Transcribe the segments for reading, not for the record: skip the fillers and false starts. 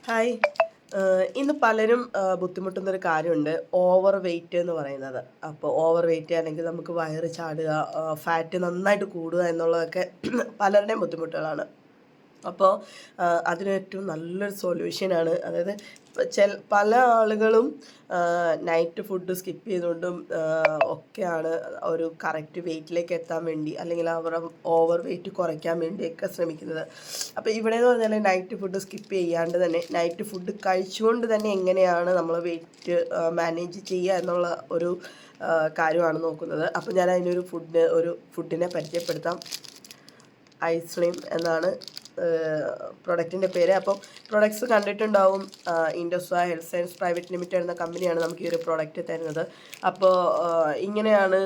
Hi. ഇന്ന് പലരും ബുദ്ധിമുട്ടുന്നൊരു കാര്യമുണ്ട്. ഓവർ വെയിറ്റ് എന്ന് പറയുന്നത്. അപ്പോൾ ഓവർ വെയിറ്റ് അല്ലെങ്കിൽ നമുക്ക് വയറ് ചാടുക, ഫാറ്റ് നന്നായിട്ട് കൂടുക എന്നുള്ളതൊക്കെ പലരുടെയും ബുദ്ധിമുട്ടുകളാണ്. അപ്പോൾ അതിന് ഏറ്റവും നല്ലൊരു സൊല്യൂഷനാണ്. അതായത് പല ആളുകളും നൈറ്റ് ഫുഡ് സ്കിപ്പ് ചെയ്തുകൊണ്ടും ഒക്കെയാണ് ഒരു കറക്റ്റ് വെയിറ്റിലേക്ക് എത്താൻ വേണ്ടി അല്ലെങ്കിൽ അവരുടെ ഓവർ വെയിറ്റ് കുറയ്ക്കാൻ വേണ്ടിയൊക്കെ ശ്രമിക്കുന്നത്. അപ്പോൾ ഇവിടെയെന്ന് പറഞ്ഞാൽ നൈറ്റ് ഫുഡ് സ്കിപ്പ് ചെയ്യാണ്ട് തന്നെ നൈറ്റ് ഫുഡ് കഴിച്ചുകൊണ്ട് തന്നെ എങ്ങനെയാണ് നമ്മൾ വെയിറ്റ് മാനേജ് ചെയ്യുക എന്നുള്ള ഒരു കാര്യമാണ് നോക്കുന്നത്. അപ്പോൾ ഞാൻ അതിനൊരു ഫുഡിനെ പരിചയപ്പെടുത്താം. ഐസ്ലിം എന്നാണ് പ്രൊഡക്റ്റിൻ്റെ പേര്. അപ്പോൾ പ്രൊഡക്ട്സ് കണ്ടിട്ടുണ്ടാവും. ഇൻഡോസ ഹെൽത്ത് സയൻസ് പ്രൈവറ്റ് ലിമിറ്റഡ് എന്ന കമ്പനിയാണ് നമുക്ക് ഈ ഒരു പ്രൊഡക്റ്റ് തരുന്നത്. അപ്പോൾ ഇങ്ങനെയാണ്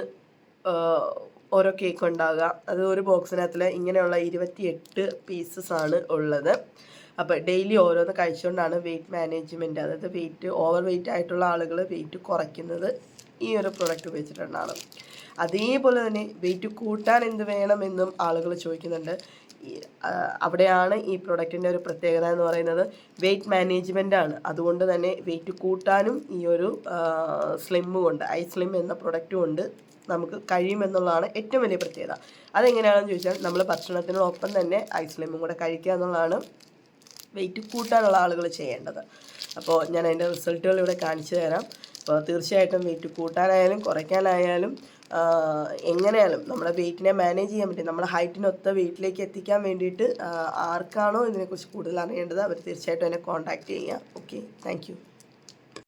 ഓരോ കേക്ക് ഉണ്ടാകുക. അത് ഒരു ബോക്സിനകത്തിൽ ഇങ്ങനെയുള്ള 28 പീസസ് ആണ് ഉള്ളത്. അപ്പോൾ ഡെയിലി ഓരോന്ന് കഴിച്ചുകൊണ്ടാണ് വെയിറ്റ് മാനേജ്മെൻറ്റ്, അതായത് ഓവർ വെയിറ്റ് ആയിട്ടുള്ള ആളുകൾ വെയിറ്റ് കുറയ്ക്കുന്നത് ഈ ഒരു പ്രൊഡക്റ്റ് ഉപയോഗിച്ചിട്ടുണ്ടാണ്. അതേപോലെ തന്നെ വെയിറ്റ് കൂട്ടാൻ എന്ത് വേണമെന്നും ആളുകൾ ചോദിക്കുന്നുണ്ട്. അവിടെയാണ് ഈ പ്രൊഡക്റ്റിൻ്റെ ഒരു പ്രത്യേകത എന്ന് പറയുന്നത്. വെയിറ്റ് മാനേജ്മെൻ്റ് ആണ്. അതുകൊണ്ട് തന്നെ വെയിറ്റ് കൂട്ടാനും ഈ ഒരു ഐസ്ലിം എന്ന പ്രൊഡക്റ്റ് കൊണ്ട് നമുക്ക് കഴിയുമെന്നുള്ളതാണ് ഏറ്റവും വലിയ പ്രത്യേകത. അതെങ്ങനെയാണെന്ന് ചോദിച്ചാൽ നമ്മൾ ഭക്ഷണത്തിനൊപ്പം തന്നെ ഐസ്ലിമും കൂടെ കഴിക്കുക എന്നുള്ളതാണ് വെയിറ്റ് കൂട്ടാനുള്ള ആളുകൾ ചെയ്യേണ്ടത്. അപ്പോൾ ഞാൻ അതിൻ്റെ റിസൾട്ടുകൾ ഇവിടെ കാണിച്ചു തരാം. അപ്പോൾ തീർച്ചയായിട്ടും വെയിറ്റ് കൂട്ടാനായാലും കുറയ്ക്കാനായാലും എങ്ങനെയാലും നമ്മുടെ വെയിറ്റിനെ മാനേജ് ചെയ്യാൻ പറ്റും. നമ്മുടെ ഹൈറ്റിനൊത്ത വെയിറ്റിലേക്ക് എത്തിക്കാൻ വേണ്ടിയിട്ട് ആർക്കാണോ ഇതിനെക്കുറിച്ച് കൂടുതൽ അറിയേണ്ടത് അവർ തീർച്ചയായിട്ടും എന്നെ കോൺടാക്റ്റ് ചെയ്യുക. Okay, thank you.